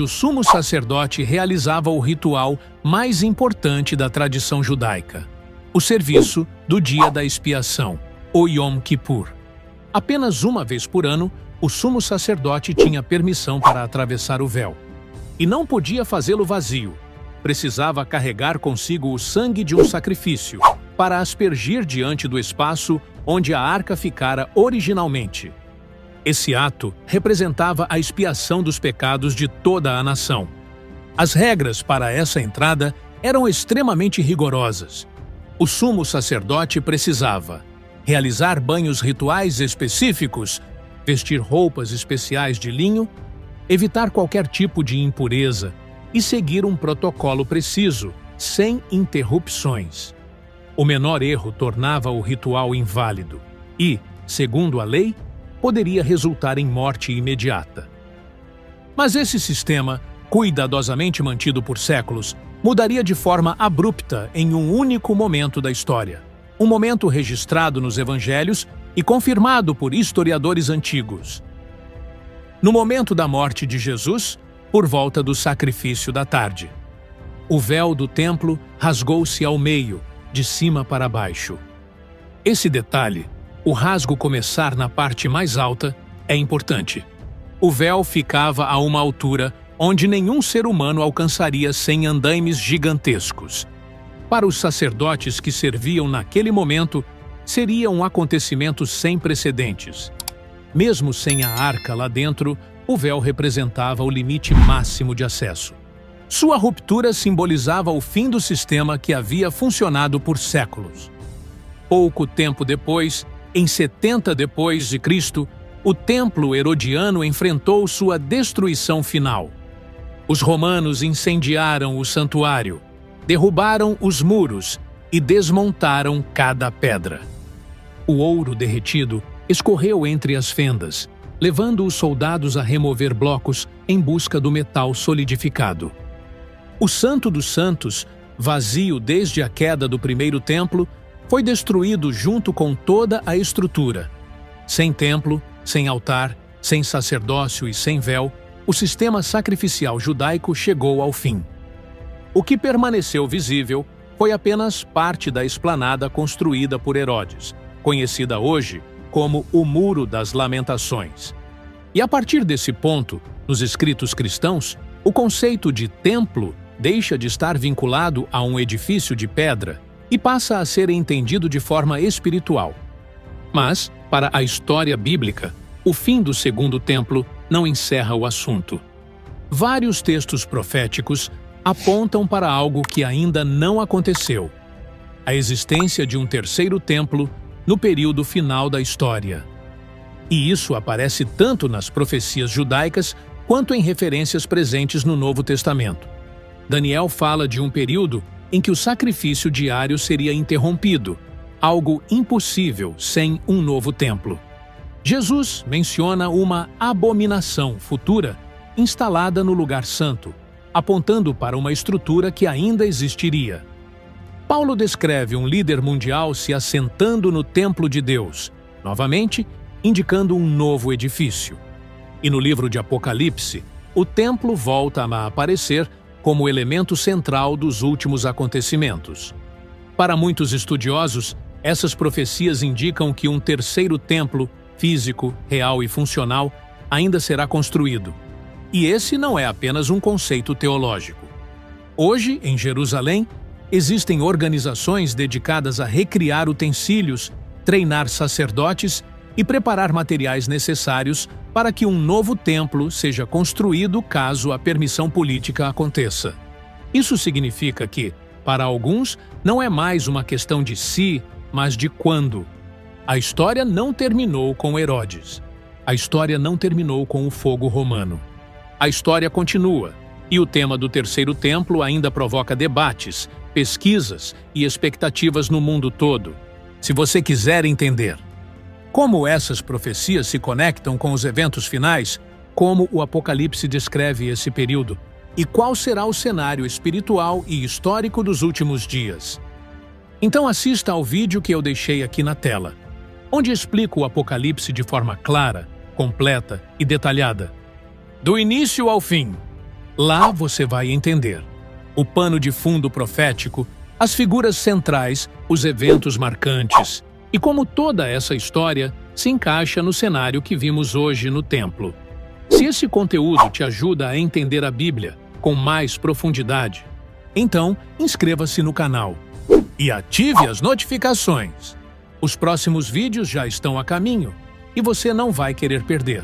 o sumo sacerdote realizava o ritual mais importante da tradição judaica, o serviço do dia da expiação, o Yom Kippur. Apenas uma vez por ano, o sumo sacerdote tinha permissão para atravessar o véu. E não podia fazê-lo vazio. Precisava carregar consigo o sangue de um sacrifício, para aspergir diante do espaço onde a arca ficara originalmente. Esse ato representava a expiação dos pecados de toda a nação. As regras para essa entrada eram extremamente rigorosas. O sumo sacerdote precisava realizar banhos rituais específicos, vestir roupas especiais de linho, evitar qualquer tipo de impureza e seguir um protocolo preciso, sem interrupções. O menor erro tornava o ritual inválido e, segundo a lei, poderia resultar em morte imediata. Mas esse sistema, cuidadosamente mantido por séculos, mudaria de forma abrupta em um único momento da história. Um momento registrado nos evangelhos e confirmado por historiadores antigos. No momento da morte de Jesus, por volta do sacrifício da tarde, o véu do templo rasgou-se ao meio, de cima para baixo. Esse detalhe, o rasgo começar na parte mais alta, é importante. O véu ficava a uma altura onde nenhum ser humano alcançaria sem andaimes gigantescos. Para os sacerdotes que serviam naquele momento, seria um acontecimento sem precedentes. Mesmo sem a arca lá dentro, o véu representava o limite máximo de acesso. Sua ruptura simbolizava o fim do sistema que havia funcionado por séculos. Pouco tempo depois, em 70 depois de Cristo, o templo herodiano enfrentou sua destruição final. Os romanos incendiaram o santuário, derrubaram os muros e desmontaram cada pedra. O ouro derretido escorreu entre as fendas, levando os soldados a remover blocos em busca do metal solidificado. O Santo dos Santos, vazio desde a queda do primeiro templo, foi destruído junto com toda a estrutura. Sem templo, sem altar, sem sacerdócio e sem véu, o sistema sacrificial judaico chegou ao fim. O que permaneceu visível foi apenas parte da esplanada construída por Herodes, conhecida hoje como o Muro das Lamentações. E a partir desse ponto, nos escritos cristãos, o conceito de templo deixa de estar vinculado a um edifício de pedra e passa a ser entendido de forma espiritual. Mas, para a história bíblica, o fim do segundo templo não encerra o assunto. Vários textos proféticos apontam para algo que ainda não aconteceu: a existência de um terceiro templo no período final da história. E isso aparece tanto nas profecias judaicas quanto em referências presentes no Novo Testamento. Daniel fala de um período em que o sacrifício diário seria interrompido, algo impossível sem um novo templo. Jesus menciona uma abominação futura instalada no lugar santo, apontando para uma estrutura que ainda existiria. Paulo descreve um líder mundial se assentando no templo de Deus, novamente indicando um novo edifício. E no livro de Apocalipse, o templo volta a aparecer como elemento central dos últimos acontecimentos. Para muitos estudiosos, essas profecias indicam que um terceiro templo, físico, real e funcional, ainda será construído. E esse não é apenas um conceito teológico. Hoje, em Jerusalém, existem organizações dedicadas a recriar utensílios, treinar sacerdotes e preparar materiais necessários para que um novo templo seja construído caso a permissão política aconteça. Isso significa que, para alguns, não é mais uma questão de se, mas de quando. A história não terminou com Herodes. A história não terminou com o fogo romano. A história continua, e o tema do terceiro templo ainda provoca debates, pesquisas e expectativas no mundo todo. Se você quiser entender como essas profecias se conectam com os eventos finais, como o Apocalipse descreve esse período, e qual será o cenário espiritual e histórico dos últimos dias. Então assista ao vídeo que eu deixei aqui na tela, onde explico o Apocalipse de forma clara, completa e detalhada. Do início ao fim, Lá você vai entender o pano de fundo profético, as figuras centrais, os eventos marcantes e como toda essa história se encaixa no cenário que vimos hoje no templo. Se esse conteúdo te ajuda a entender a Bíblia com mais profundidade, então inscreva-se no canal e ative as notificações. Os próximos vídeos já estão a caminho e você não vai querer perder.